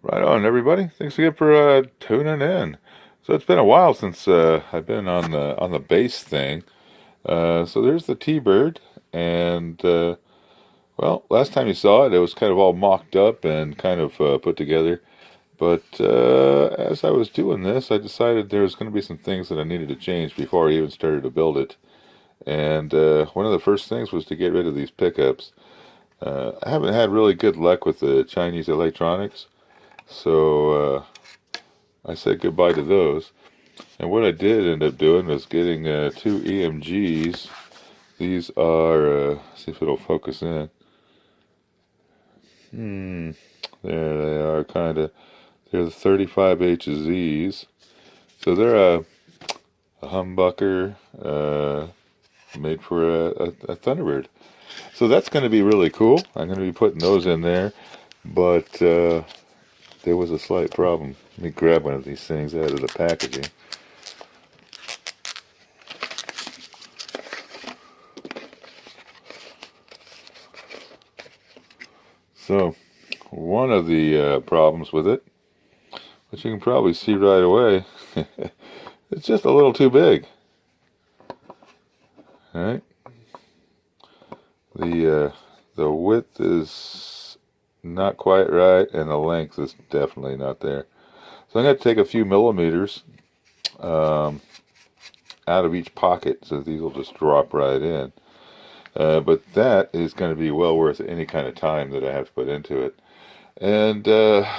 Right on, everybody. Thanks again for tuning in. So it's been a while since I've been on the bass thing. So there's the T-Bird, and well, last time you saw it, it was kind of all mocked up and kind of put together. But as I was doing this, I decided there was going to be some things that I needed to change before I even started to build it. And one of the first things was to get rid of these pickups. I haven't had really good luck with the Chinese electronics, so I said goodbye to those. And what I did end up doing was getting two EMGs. These are, see if it'll focus in. There they are, kind of. They're the 35HZs. So they're a humbucker made for a Thunderbird. So that's going to be really cool. I'm going to be putting those in there. But there was a slight problem. Let me grab one of these things out of the packaging. So, one of the problems with it, which you can probably see right away, it's just a little too big. All right, the width is not quite right, and the length is definitely not there. So I'm going to take a few millimeters out of each pocket, so these will just drop right in. But that is going to be well worth any kind of time that I have to put into it. And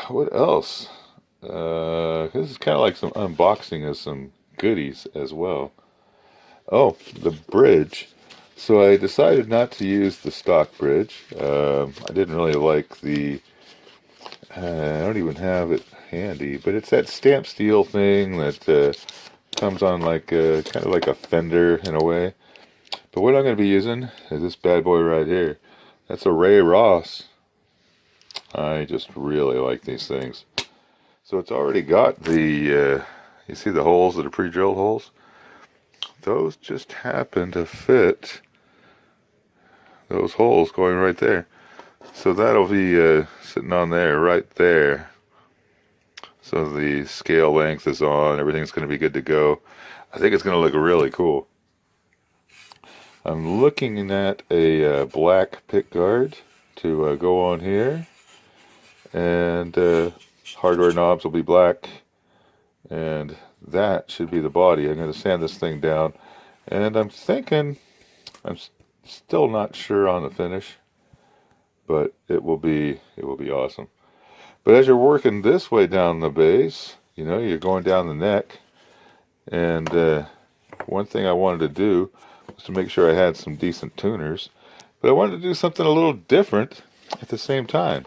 what else? This is kind of like some unboxing of some goodies as well. Oh, the bridge. So I decided not to use the stock bridge. I didn't really like the. I don't even have it handy, but it's that stamped steel thing that comes on like kind of like a fender in a way. But what I'm going to be using is this bad boy right here. That's a Ray Ross. I just really like these things. So it's already got the, you see the holes that are pre-drilled holes? Those just happen to fit those holes going right there. So that'll be sitting on there, right there. So the scale length is on, everything's going to be good to go. I think it's going to look really cool. I'm looking at a black pick guard to go on here. And hardware knobs will be black, and that should be the body. I'm going to sand this thing down, and I'm thinking, I'm still not sure on the finish, but it will be awesome. But as you're working this way down the base, you know, you're going down the neck, and one thing I wanted to do was to make sure I had some decent tuners, but I wanted to do something a little different at the same time.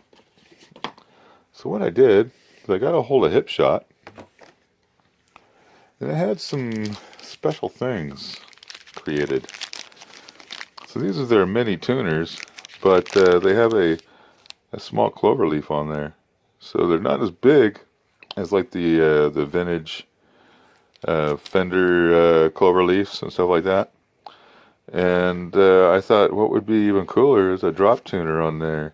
So what I did is I got a hold of Hipshot, and it had some special things created. So these are their mini tuners, but they have a small clover leaf on there. So they're not as big as like the vintage Fender clover leaves and stuff like that. And I thought what would be even cooler is a drop tuner on there.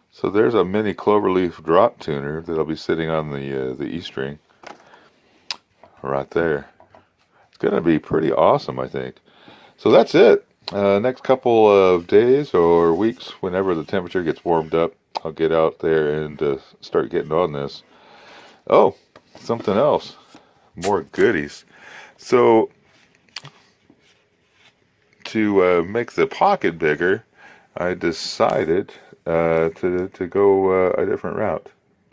So there's a mini cloverleaf drop tuner that'll be sitting on the E string right there. It's gonna be pretty awesome, I think. So that's it. Next couple of days or weeks, whenever the temperature gets warmed up, I'll get out there and start getting on this. Oh, something else. More goodies. So to make the pocket bigger, I decided to go a different route.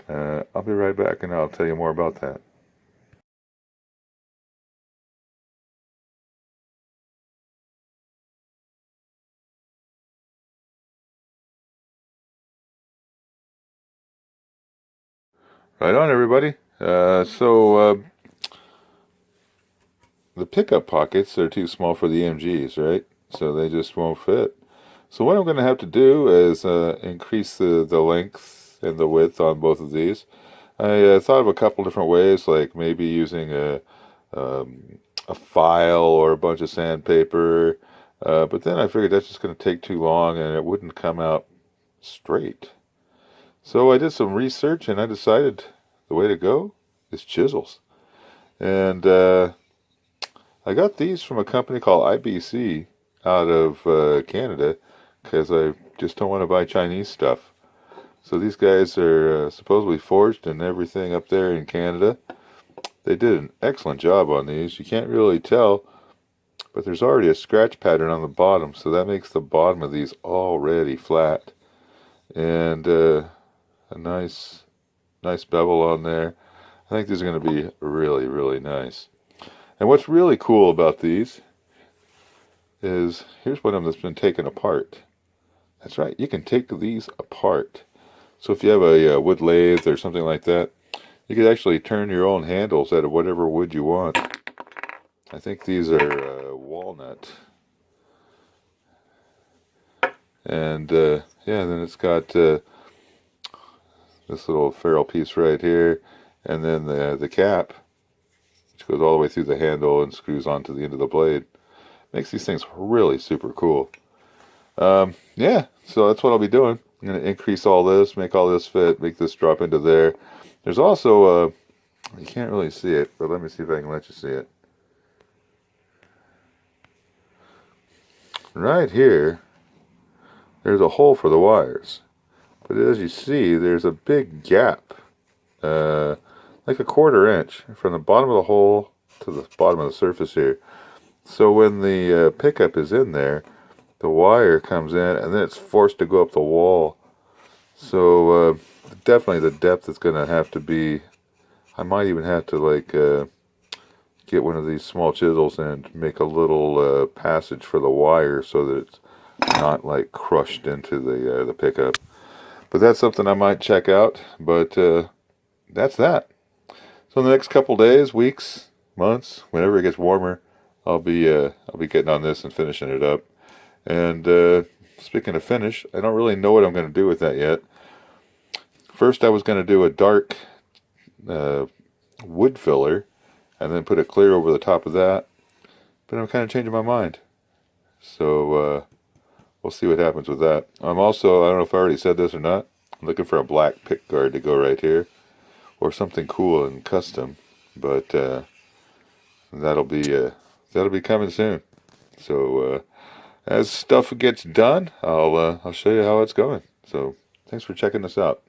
I'll be right back and I'll tell you more about that. Right on, everybody. The pickup pockets are too small for the MGs, right? So they just won't fit. So what I'm going to have to do is increase the length and the width on both of these. I thought of a couple different ways, like maybe using a file or a bunch of sandpaper, but then I figured that's just going to take too long and it wouldn't come out straight. So I did some research and I decided the way to go is chisels. And I got these from a company called IBC out of Canada because I just don't want to buy Chinese stuff. So these guys are supposedly forged and everything up there in Canada. They did an excellent job on these. You can't really tell, but there's already a scratch pattern on the bottom, so that makes the bottom of these already flat. And a nice bevel on there. I think these are going to be really, really nice. And what's really cool about these is, here's one of them that's been taken apart. That's right, you can take these apart. So if you have a wood lathe or something like that, you could actually turn your own handles out of whatever wood you want. I think these are walnut. And yeah, then it's got this little ferrule piece right here, and then the cap, which goes all the way through the handle and screws onto the end of the blade. Makes these things really super cool. Yeah, so that's what I'll be doing. I'm going to increase all this, make all this fit, make this drop into there. There's also, you can't really see it, but let me see if I can let you see it. Right here, there's a hole for the wires. But as you see, there's a big gap, like a 1/4 inch from the bottom of the hole to the bottom of the surface here. So when the pickup is in there, the wire comes in and then it's forced to go up the wall. So definitely the depth is going to have to be, I might even have to like get one of these small chisels and make a little passage for the wire so that it's not like crushed into the pickup. But that's something I might check out. But that's that. So in the next couple days, weeks, months, whenever it gets warmer, I'll be getting on this and finishing it up. And speaking of finish, I don't really know what I'm going to do with that yet. First, I was going to do a dark wood filler and then put a clear over the top of that. But I'm kind of changing my mind. So we'll see what happens with that. I'm also, I don't know if I already said this or not, I'm looking for a black pick guard to go right here. Or something cool and custom. But that'll be coming soon. So as stuff gets done, I'll show you how it's going. So thanks for checking this out.